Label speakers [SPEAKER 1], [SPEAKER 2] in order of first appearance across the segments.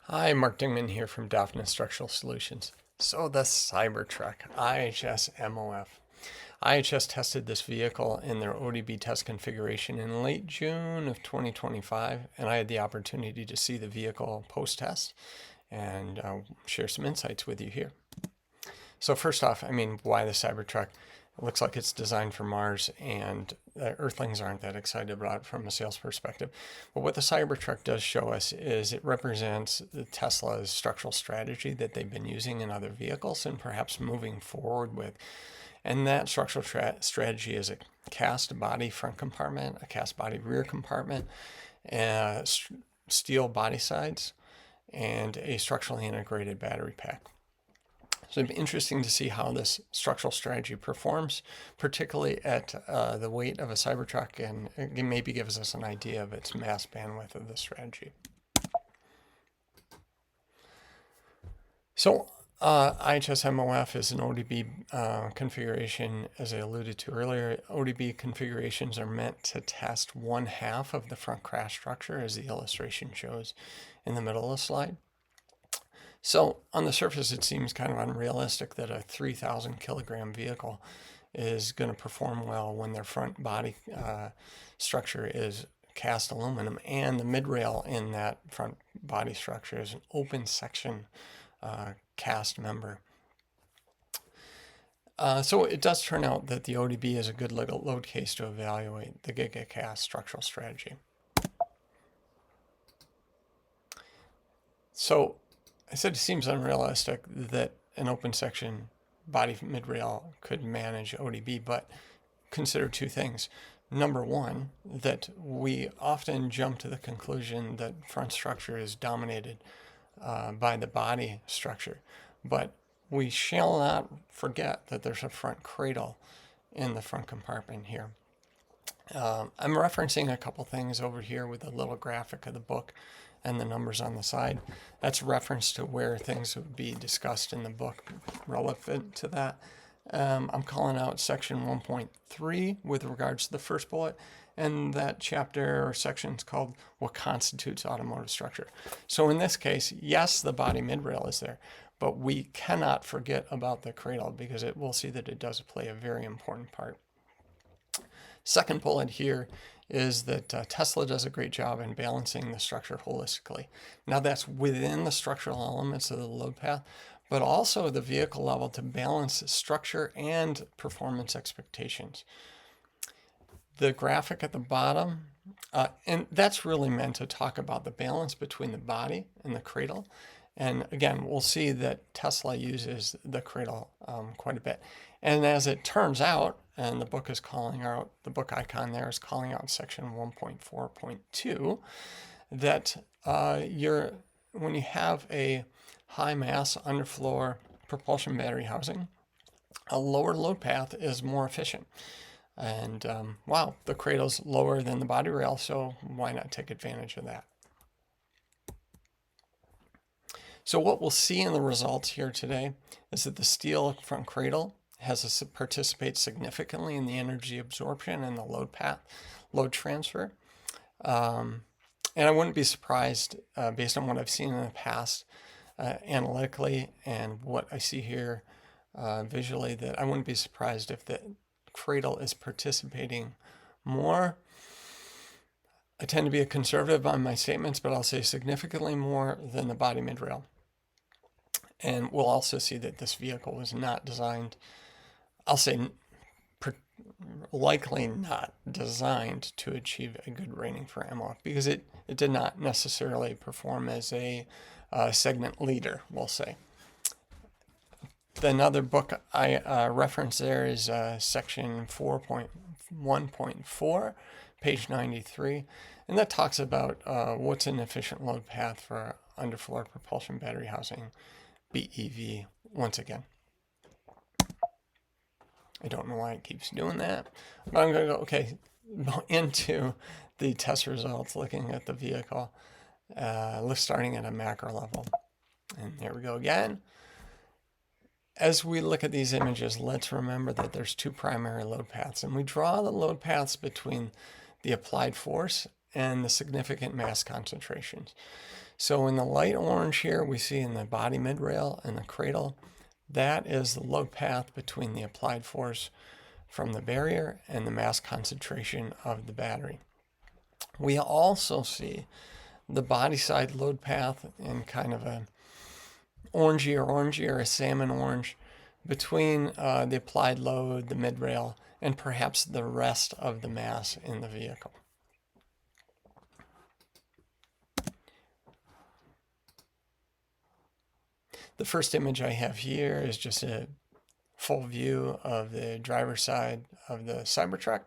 [SPEAKER 1] Hi, Mark Dingman here from Dolphin Structural Solutions. So the CyberTruck, IIHS MOF. IIHS tested this vehicle in their ODB test configuration in late June of 2025, and I had the opportunity to see the vehicle post-test and share some insights with you here. So first off, why the CyberTruck? It looks like it's designed for Mars, and Earthlings aren't that excited about it from a sales perspective. But what the Cybertruck does show us is it represents Tesla's structural strategy that they've been using in other vehicles and perhaps moving forward with. And that structural strategy is a cast body front compartment, a cast body rear compartment, steel body sides, and a structurally integrated battery pack. So it'd be interesting to see how this structural strategy performs, particularly at the weight of a Cybertruck, and it maybe gives us an idea of its mass bandwidth of the strategy. So IHS MOF is an ODB configuration, as I alluded to earlier. ODB configurations are meant to test one half of the front crash structure, as the illustration shows in the middle of the slide. So on the surface, it seems kind of unrealistic that a 3,000 kilogram vehicle is going to perform well when their front body structure is cast aluminum, and the mid-rail in that front body structure is an open section cast member. So it does turn out that the ODB is a good load case to evaluate the GigaCast structural strategy. So I said it seems unrealistic that an open section body mid-rail could manage ODB, but consider two things. Number one, that we often jump to the conclusion that front structure is dominated by the body structure, but we shall not forget that there's a front cradle in the front compartment here. I'm referencing a couple things over here with a little graphic of the book and the numbers on the side. That's reference to where things would be discussed in the book relevant to that. I'm calling out section 1.3 with regards to the first bullet, and that chapter or section is called What Constitutes Automotive Structure. So in this case, yes, the body mid-rail is there, but we cannot forget about the cradle because we'll see that it does play a very important part. Second bullet here is that Tesla does a great job in balancing the structure holistically. Now that's within the structural elements of the load path, but also the vehicle level to balance structure and performance expectations. The graphic at the bottom, and that's really meant to talk about the balance between the body and the cradle. And again, we'll see that Tesla uses the cradle quite a bit. And as it turns out, and the book is calling out, the book icon there is calling out section 1.4.2, that when you have a high mass underfloor propulsion battery housing, a lower load path is more efficient. And wow, the cradle's lower than the body rail, so why not take advantage of that? So what we'll see in the results here today is that the steel front cradle participates significantly in the energy absorption and the load transfer. And I wouldn't be surprised, based on what I've seen in the past analytically and what I see here visually, that I wouldn't be surprised if the cradle is participating more. I tend to be a conservative on my statements, but I'll say significantly more than the body mid-rail. And we'll also see that this vehicle was not designed, I'll say likely not designed to achieve a good rating for MOF because it did not necessarily perform as a segment leader, we'll say. Another book I reference there is section 4.1.4, page 93, and that talks about what's an efficient load path for underfloor propulsion battery housing, BEV, once again. I don't know why it keeps doing that, but I'm going to go into the test results, looking at the vehicle, starting at a macro level. And there we go again. As we look at these images, let's remember that there's two primary load paths, and we draw the load paths between the applied force and the significant mass concentrations. So in the light orange here, we see in the body mid-rail and the cradle, that is the load path between the applied force from the barrier and the mass concentration of the battery. We also see the body side load path in kind of a orangey or a salmon orange between the applied load, the mid-rail, and perhaps the rest of the mass in the vehicle. The first image I have here is just a full view of the driver's side of the CyberTruck.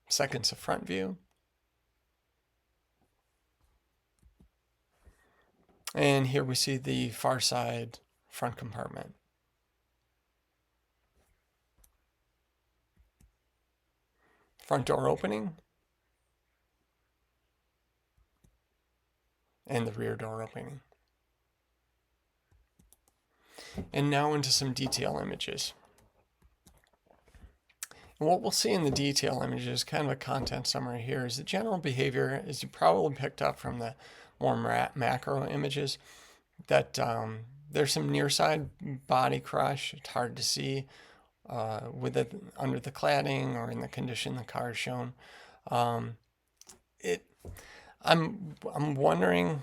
[SPEAKER 1] Second's a front view. And here we see the far side front compartment. Front door opening. And the rear door opening. And now into some detail images. And what we'll see in the detail images, kind of a content summary here, is the general behavior, as you probably picked up from the more macro images, that there's some near side body crush. It's hard to see with it under the cladding or in the condition the car is shown. I'm wondering,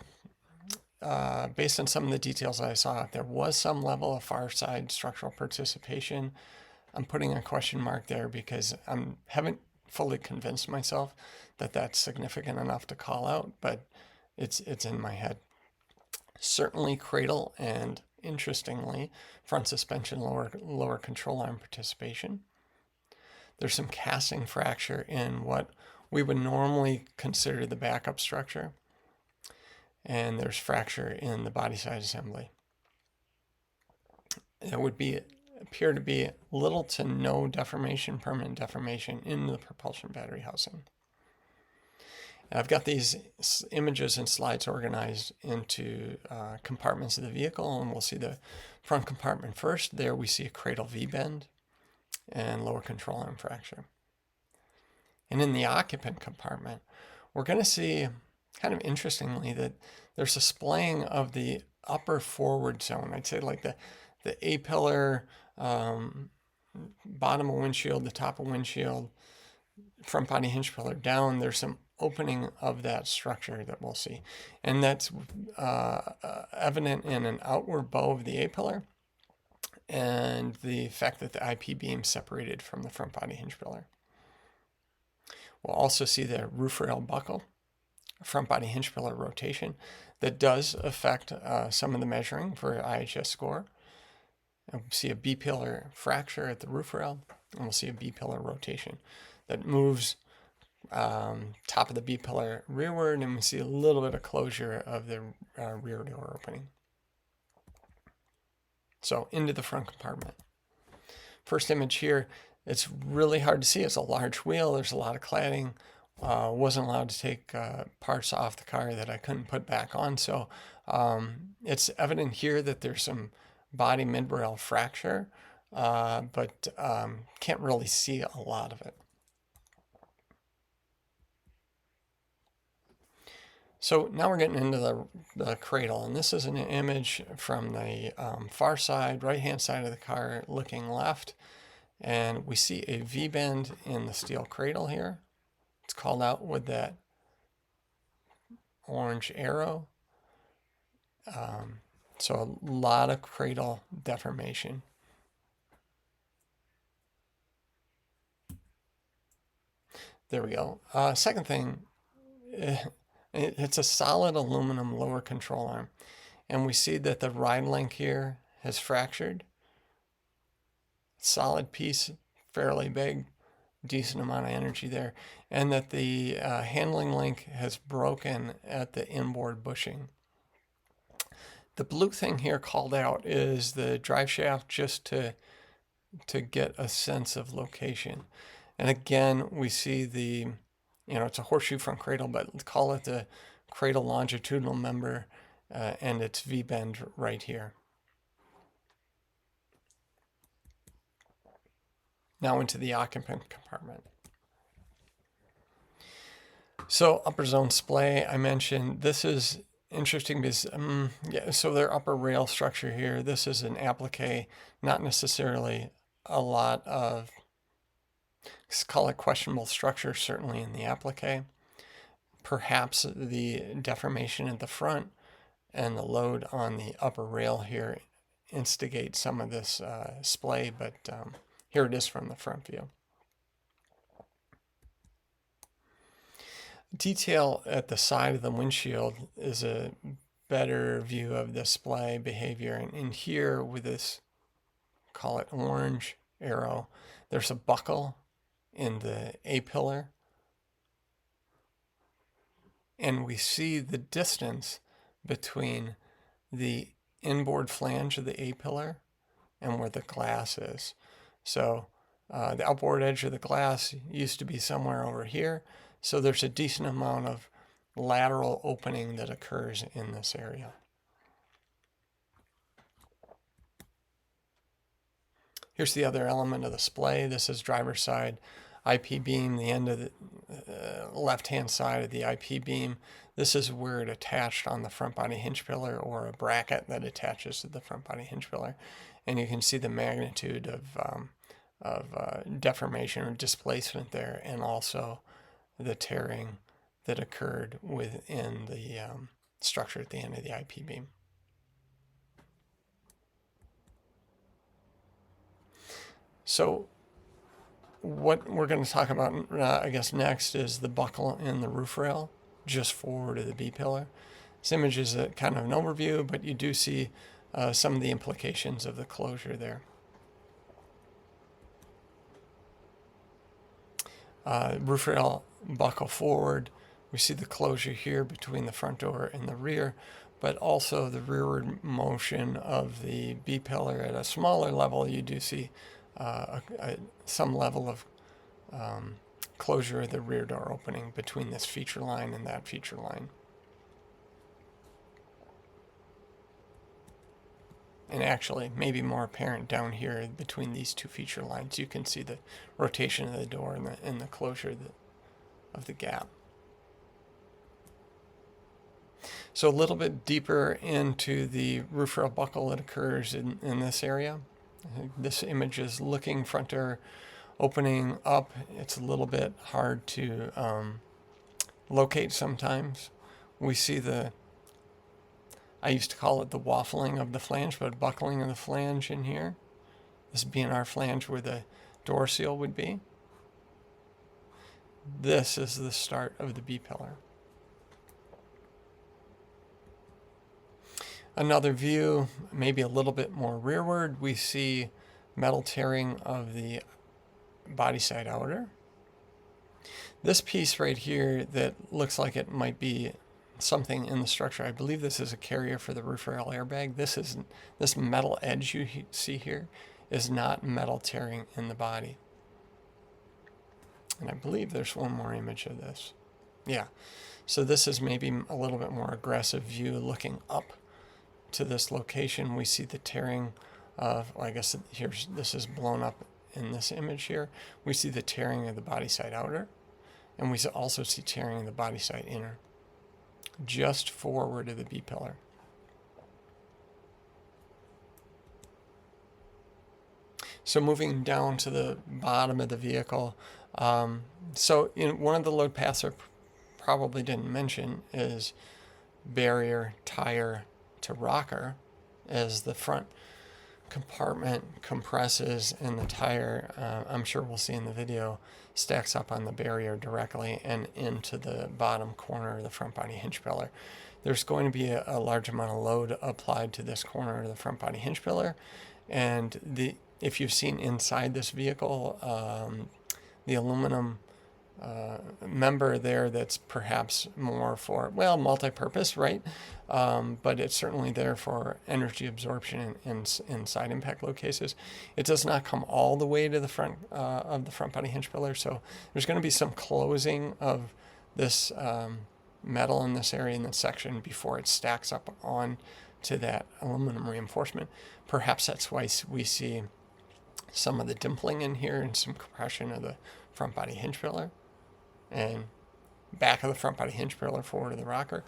[SPEAKER 1] based on some of the details I saw, if there was some level of far side structural participation. I'm putting a question mark there because I haven't fully convinced myself that that's significant enough to call out, but it's in my head. Certainly cradle and, interestingly, front suspension, lower control arm participation. There's some casting fracture in what we would normally consider the backup structure. And there's fracture in the body side assembly. There would appear to be little to no deformation, permanent deformation in the propulsion battery housing. And I've got these images and slides organized into compartments of the vehicle, and we'll see the front compartment first. There we see a cradle V-bend and lower control arm fracture. And in the occupant compartment, we're going to see, kind of interestingly, that there's a splaying of the upper forward zone. I'd say like the A-pillar, bottom of windshield, the top of windshield, front body hinge pillar down. There's some opening of that structure that we'll see. And that's evident in an outward bow of the A-pillar and the fact that the IP beam separated from the front body hinge pillar. We'll also see the roof rail buckle, front body hinge pillar rotation that does affect some of the measuring for IIHS score. And we'll see a B-pillar fracture at the roof rail, and we'll see a B-pillar rotation that moves top of the B-pillar rearward, and we see a little bit of closure of the rear door opening. So into the front compartment. First image here, it's really hard to see. It's a large wheel. There's a lot of cladding. Wasn't allowed to take parts off the car that I couldn't put back on. So it's evident here that there's some body mid-rail fracture, but can't really see a lot of it. So now we're getting into the cradle, and this is an image from the far side, right-hand side of the car, looking left, and we see a V-bend in the steel cradle here. It's called out with that orange arrow. So a lot of cradle deformation. There we go. Second thing, it's a solid aluminum lower control arm. And we see that the ride link here has fractured. Solid piece, fairly big, decent amount of energy there. And that the handling link has broken at the inboard bushing. The blue thing here called out is the drive shaft, just to get a sense of location. And again, we see the, it's a horseshoe front cradle, but let's call it the cradle longitudinal member, and its V-bend right here. Now into the occupant compartment. So upper zone splay, I mentioned, this is interesting because, yeah, so their upper rail structure here, this is an applique, not necessarily a lot of, let's call it questionable structure, certainly in the applique. Perhaps the deformation at the front and the load on the upper rail here instigate some of this splay, but here it is from the front view. Detail at the side of the windshield is a better view of the splay behavior. And in here with this, call it orange arrow, there's a buckle in the A-pillar. And we see the distance between the inboard flange of the A-pillar and where the glass is. So the outboard edge of the glass used to be somewhere over here. So there's a decent amount of lateral opening that occurs in this area. Here's the other element of the splay. This is driver's side IP beam, the end of the left-hand side of the IP beam. This is where it attached on the front body hinge pillar, or a bracket that attaches to the front body hinge pillar. And you can see the magnitude of deformation or displacement there, and also the tearing that occurred within the structure at the end of the IP beam. So what we're going to talk about, I guess, next is the buckle in the roof rail just forward of the B-pillar. This image is a kind of an overview, but you do see some of the implications of the closure there. Roof rail buckle forward. We see the closure here between the front door and the rear, but also the rearward motion of the B-pillar at a smaller level. You do see some level of closure of the rear door opening between this feature line and that feature line. And actually, maybe more apparent down here between these two feature lines. You can see the rotation of the door and the closure of the gap. So a little bit deeper into the roof rail buckle that occurs in this area. This image is looking front door opening up. It's a little bit hard to locate sometimes. We see I used to call it the waffling of the flange, but buckling of the flange in here. This being our flange where the door seal would be. This is the start of the B-pillar. Another view, maybe a little bit more rearward, we see metal tearing of the body side outer. This piece right here that looks like it might be something in the structure, I believe this is a carrier for the roof rail airbag. This metal edge you see here is not metal tearing in the body. And I believe there's one more image of this. Yeah, so this is maybe a little bit more aggressive view looking up to this location. We see the tearing of, well, I guess this is blown up in this image here. We see the tearing of the body side outer, and we also see tearing of the body side inner, just forward of the B-pillar. So moving down to the bottom of the vehicle, so one of the load paths I probably didn't mention is barrier, tire to rocker, as the front compartment compresses and the tire, I'm sure we'll see in the video, stacks up on the barrier directly and into the bottom corner of the front body hinge pillar. There's going to be a large amount of load applied to this corner of the front body hinge pillar, and if you've seen inside this vehicle, the aluminum member there that's perhaps more for, well, multi-purpose, right? But it's certainly there for energy absorption in side impact load cases. It does not come all the way to the front of the front body hinge pillar, so there's going to be some closing of this metal in this area in this section before it stacks up on to that aluminum reinforcement. Perhaps that's why we see some of the dimpling in here and some compression of the front body hinge pillar. And back of the front body hinge pillar forward of the rocker.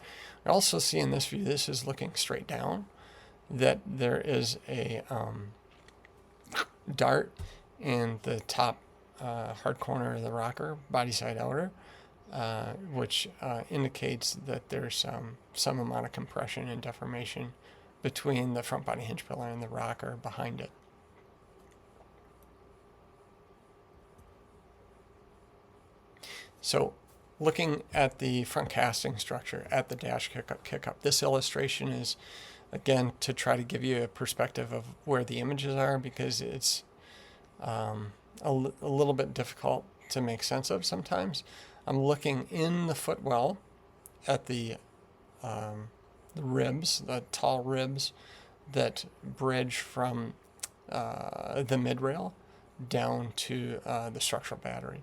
[SPEAKER 1] We also see in this view, this is looking straight down, that there is a dart in the top hard corner of the rocker, body side outer, which indicates that there's some amount of compression and deformation between the front body hinge pillar and the rocker behind it. So looking at the front casting structure at the dash kickup, this illustration is, again, to try to give you a perspective of where the images are, because it's a little bit difficult to make sense of sometimes. I'm looking in the footwell at the ribs, the tall ribs that bridge from the mid-rail down to the structural battery.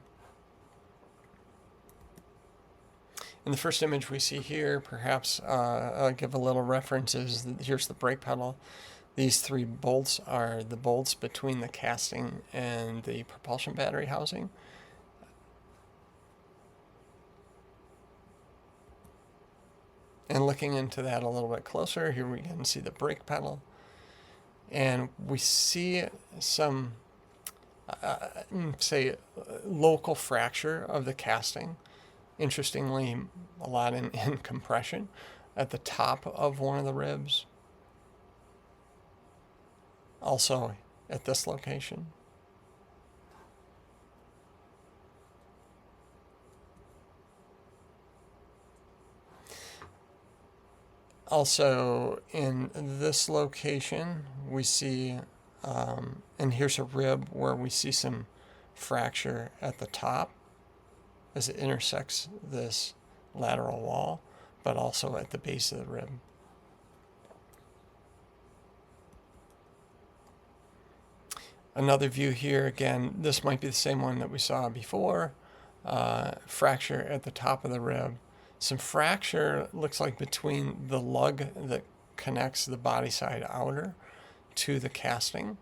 [SPEAKER 1] In the first image we see here, perhaps I'll give a little reference, here's the brake pedal. These three bolts are the bolts between the casting and the propulsion battery housing. And looking into that a little bit closer, here we can see the brake pedal. And we see some, say, local fracture of the casting. Interestingly, a lot in compression at the top of one of the ribs. Also at this location. Also in this location, we see, and here's a rib where we see some fracture at the top as it intersects this lateral wall, but also at the base of the rib. Another view here, again, this might be the same one that we saw before. Fracture at the top of the rib. Some fracture, looks like, between the lug that connects the body side outer to the casting.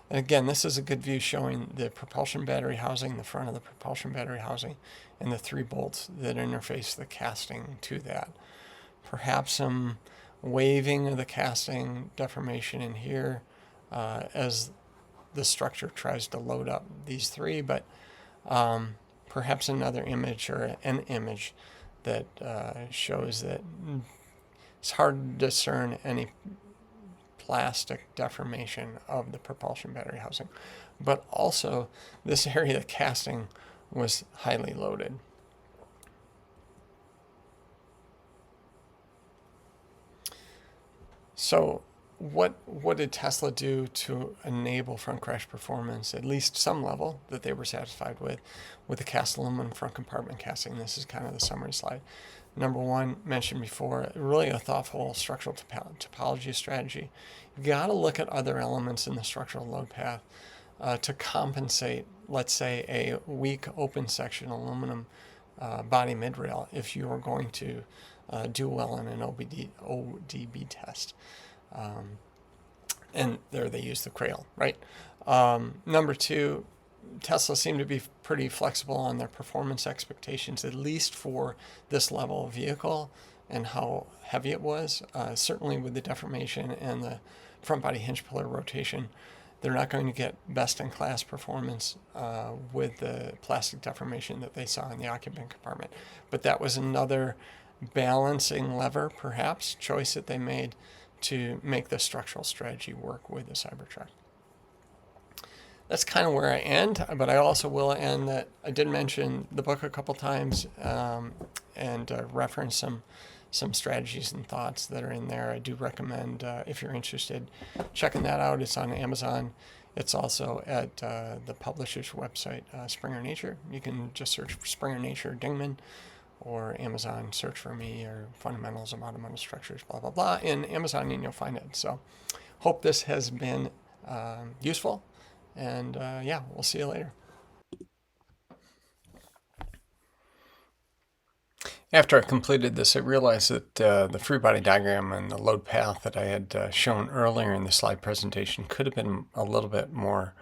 [SPEAKER 1] And again, this is a good view showing the propulsion battery housing, the front of the propulsion battery housing, and the three bolts that interface the casting to that. Perhaps some waving of the casting, deformation in here as the structure tries to load up these three, but perhaps another image or an image that shows that it's hard to discern any plastic deformation of the propulsion battery housing. But also, this area of the casting was highly loaded. So what did Tesla do to enable front crash performance, at least some level that they were satisfied with the cast aluminum front compartment casting? This is kind of the summary slide. Number one, mentioned before, really a thoughtful structural topology strategy. You've got to look at other elements in the structural load path to compensate, let's say, a weak open section aluminum body mid-rail if you are going to do well in an ODB test. And there they use the cradle, right? Number two, Tesla seemed to be pretty flexible on their performance expectations, at least for this level of vehicle and how heavy it was. Certainly with the deformation and the front body hinge pillar rotation, they're not going to get best-in-class performance with the plastic deformation that they saw in the occupant compartment. But that was another balancing lever, perhaps, choice that they made to make the structural strategy work with the CyberTruck. That's kind of where I end, but I also will end that I did mention the book a couple times and reference some strategies and thoughts that are in there. I do recommend, if you're interested, checking that out. It's on Amazon. It's also at the publisher's website, Springer Nature. You can just search for Springer Nature Dingman, or Amazon, search for me, or Fundamentals of Automotive Structures, blah, blah, blah. In Amazon, and you'll find it. So hope this has been useful. And yeah, we'll see you later. After I completed this, I realized that the free body diagram and the load path that I had shown earlier in the slide presentation could have been a little bit more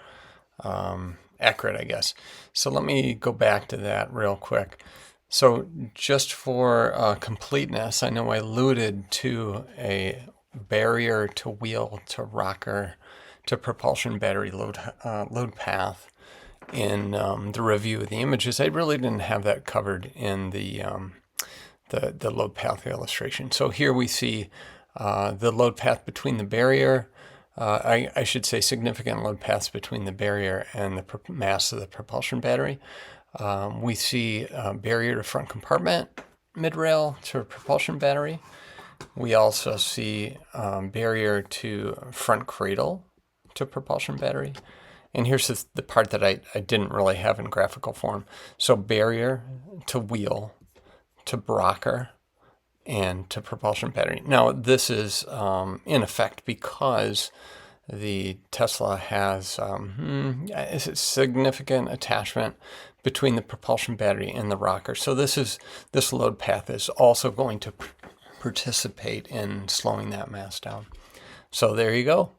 [SPEAKER 1] accurate, I guess. So let me go back to that real quick. So just for completeness, I know I alluded to a barrier to wheel to rocker to propulsion battery load path in the review of the images. I really didn't have that covered in the load path illustration. So here we see the load path between the barrier, I should say significant load paths between the barrier and the mass of the propulsion battery. We see barrier to front compartment, mid-rail to propulsion battery. We also see barrier to front cradle to propulsion battery. And here's the part that I didn't really have in graphical form. So barrier to wheel, to rocker, and to propulsion battery. Now this is in effect because the Tesla has a significant attachment between the propulsion battery and the rocker. So this load path is also going to participate in slowing that mass down. So there you go.